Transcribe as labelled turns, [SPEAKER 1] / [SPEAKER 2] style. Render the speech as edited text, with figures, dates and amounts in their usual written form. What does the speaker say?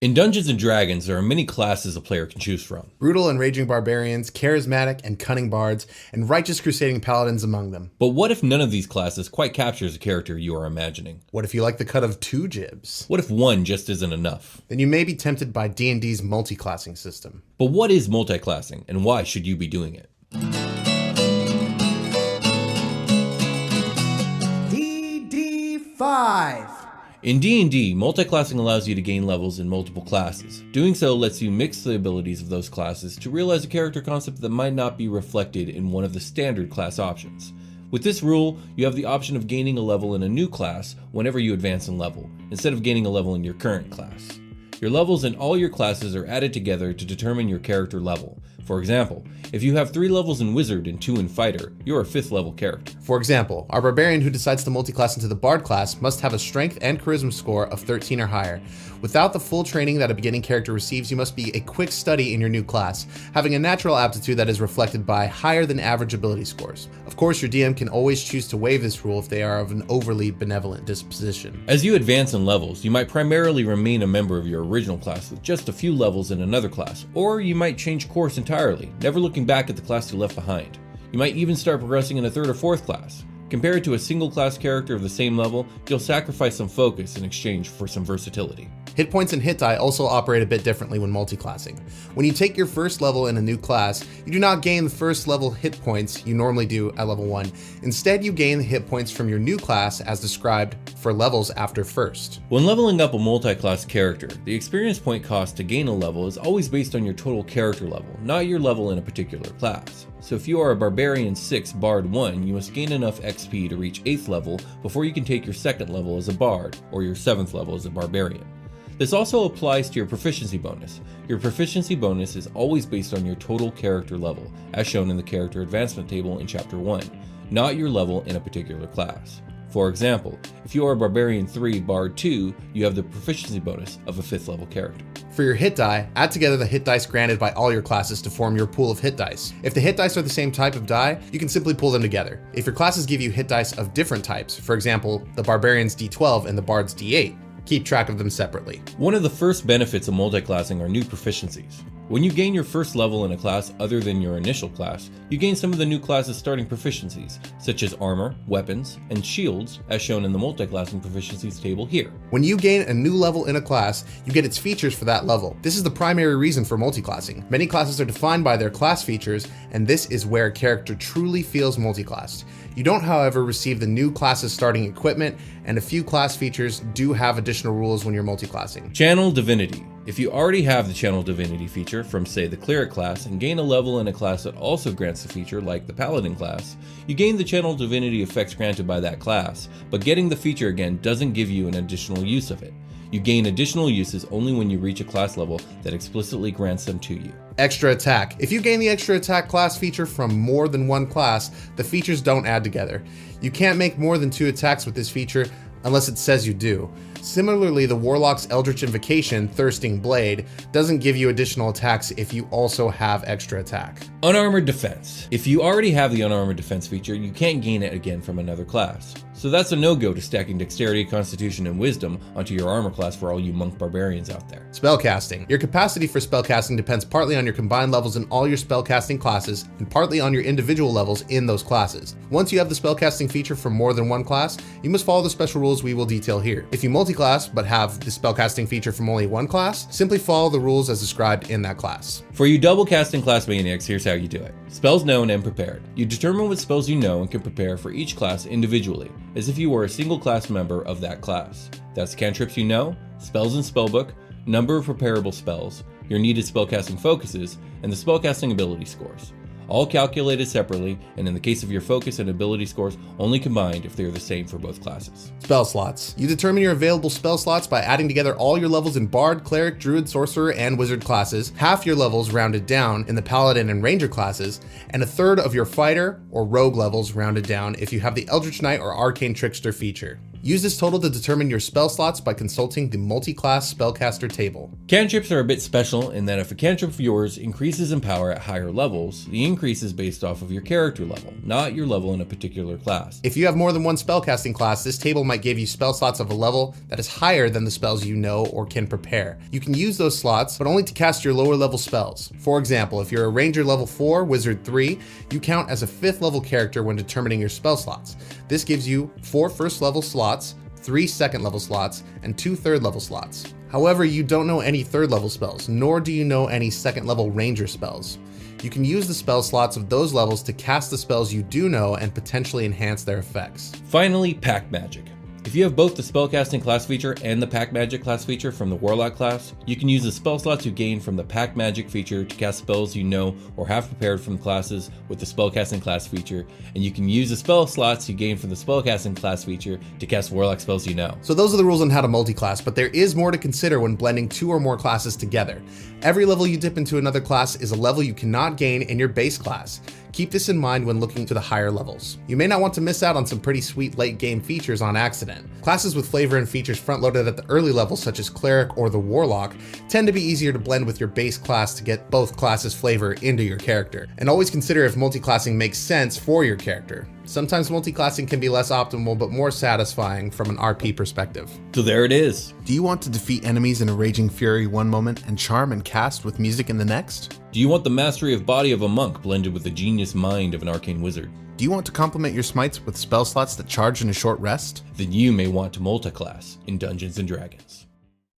[SPEAKER 1] In Dungeons & Dragons, there are many classes a player can choose from.
[SPEAKER 2] Brutal and raging barbarians, charismatic and cunning bards, and righteous crusading paladins among them.
[SPEAKER 1] But what if none of these classes quite captures the character you are imagining?
[SPEAKER 2] What if you like the cut of 2 jibs?
[SPEAKER 1] What if one just isn't enough?
[SPEAKER 2] Then you may be tempted by D&D's multiclassing system.
[SPEAKER 1] But what is multiclassing, and why should you be doing it?
[SPEAKER 2] DD5.
[SPEAKER 1] In D&D, multiclassing allows you to gain levels in multiple classes. Doing so lets you mix the abilities of those classes to realize a character concept that might not be reflected in one of the standard class options. With this rule, you have the option of gaining a level in a new class whenever you advance in level, instead of gaining a level in your current class. Your levels in all your classes are added together to determine your character level. For example, if you have 3 levels in Wizard and 2 in Fighter, you're a 5th level character.
[SPEAKER 2] For example, our barbarian who decides to multiclass into the Bard class must have a strength and charisma score of 13 or higher. Without the full training that a beginning character receives, you must be a quick study in your new class, having a natural aptitude that is reflected by higher than average ability scores. Of course, your DM can always choose to waive this rule if they are of an overly benevolent disposition.
[SPEAKER 1] As you advance in levels, you might primarily remain a member of your original class with just a few levels in another class, or you might change course entirely, never looking back at the class you left behind. You might even start progressing in a 3rd or 4th class. Compared to a single class character of the same level, you'll sacrifice some focus in exchange for some versatility.
[SPEAKER 2] Hit points and hit die also operate a bit differently when multiclassing. When you take your first level in a new class, you do not gain the first level hit points you normally do at level 1. Instead, you gain the hit points from your new class as described for levels after first.
[SPEAKER 1] When leveling up a multi-class character, the experience point cost to gain a level is always based on your total character level, not your level in a particular class. So if you are a Barbarian 6 Bard 1, you must gain enough XP to reach 8th level before you can take your 2nd level as a Bard, or your 7th level as a Barbarian. This also applies to your proficiency bonus. Your proficiency bonus is always based on your total character level, as shown in the character advancement table in Chapter 1, not your level in a particular class. For example, if you are a Barbarian 3 Bard 2, you have the proficiency bonus of a 5th level character.
[SPEAKER 2] For your hit die, add together the hit dice granted by all your classes to form your pool of hit dice. If the hit dice are the same type of die, you can simply pull them together. If your classes give you hit dice of different types, for example, the Barbarian's D12 and the Bard's D8, keep track of them separately.
[SPEAKER 1] One of the first benefits of multiclassing are new proficiencies. When you gain your first level in a class other than your initial class, you gain some of the new class's starting proficiencies, such as armor, weapons, and shields, as shown in the multiclassing proficiencies table here.
[SPEAKER 2] When you gain a new level in a class, you get its features for that level. This is the primary reason for multiclassing. Many classes are defined by their class features, and this is where a character truly feels multiclassed. You don't, however, receive the new class's starting equipment, and a few class features do have additional rules when you're multiclassing.
[SPEAKER 1] Channel Divinity. If you already have the Channel Divinity feature from, say, the Cleric class and gain a level in a class that also grants the feature, like the Paladin class, you gain the Channel Divinity effects granted by that class, but getting the feature again doesn't give you an additional use of it. You gain additional uses only when you reach a class level that explicitly grants them to you.
[SPEAKER 2] Extra attack. If you gain the extra attack class feature from more than one class, the features don't add together. You can't make more than 2 attacks with this feature unless it says you do. Similarly, the Warlock's Eldritch Invocation, Thirsting Blade, doesn't give you additional attacks if you also have extra attack.
[SPEAKER 1] Unarmored Defense. If you already have the Unarmored Defense feature, you can't gain it again from another class. So that's a no-go to stacking Dexterity, Constitution, and Wisdom onto your armor class for all you monk barbarians out there.
[SPEAKER 2] Spellcasting. Your capacity for spellcasting depends partly on your combined levels in all your spellcasting classes and partly on your individual levels in those classes. Once you have the spellcasting feature from more than one class, you must follow the special rules we will detail here. If you multi-class but have the spellcasting feature from only one class, simply follow the rules as described in that class.
[SPEAKER 1] For you double casting class maniacs, here's how you do it. Spells known and prepared. You determine what spells you know and can prepare for each class individually, as if you were a single class member of that class. That's cantrips you know, spells in spellbook, number of preparable spells, your needed spellcasting focuses, and the spellcasting ability scores. All calculated separately, and in the case of your focus and ability scores, only combined if they are the same for both classes.
[SPEAKER 2] Spell slots. You determine your available spell slots by adding together all your levels in Bard, Cleric, Druid, Sorcerer, and Wizard classes, half your levels rounded down in the Paladin and Ranger classes, and a third of your Fighter or Rogue levels rounded down if you have the Eldritch Knight or Arcane Trickster feature. Use this total to determine your spell slots by consulting the multi-class spellcaster table.
[SPEAKER 1] Cantrips are a bit special in that if a cantrip of yours increases in power at higher levels, the increase is based off of your character level, not your level in a particular class.
[SPEAKER 2] If you have more than one spellcasting class, this table might give you spell slots of a level that is higher than the spells you know or can prepare. You can use those slots, but only to cast your lower level spells. For example, if you're a Ranger level 4, Wizard 3, you count as a 5th level character when determining your spell slots. This gives you 4 first level slots, 3 second level slots, and 2 third level slots. However, you don't know any third level spells, nor do you know any second level ranger spells. You can use the spell slots of those levels to cast the spells you do know and potentially enhance their effects.
[SPEAKER 1] Finally, Pack Magic. If you have both the Spellcasting class feature and the Pack Magic class feature from the Warlock class, you can use the spell slots you gain from the Pack Magic feature to cast spells you know or have prepared from classes with the Spellcasting class feature, and you can use the spell slots you gain from the Spellcasting class feature to cast Warlock spells you know.
[SPEAKER 2] So those are the rules on how to multi-class, but there is more to consider when blending 2 or more classes together. Every level you dip into another class is a level you cannot gain in your base class. Keep this in mind when looking to the higher levels. You may not want to miss out on some pretty sweet late game features on accident. Classes with flavor and features front loaded at the early levels such as Cleric or the Warlock tend to be easier to blend with your base class to get both classes' flavor into your character. And always consider if multi-classing makes sense for your character. Sometimes multi-classing can be less optimal but more satisfying from an RP perspective.
[SPEAKER 1] So there it is.
[SPEAKER 2] Do you want to defeat enemies in a raging fury one moment and charm and cast with music in the next?
[SPEAKER 1] Do you want the mastery of body of a monk blended with the genius mind of an arcane wizard?
[SPEAKER 2] Do you want to complement your smites with spell slots that charge in a short rest?
[SPEAKER 1] Then you may want to multiclass in Dungeons & Dragons.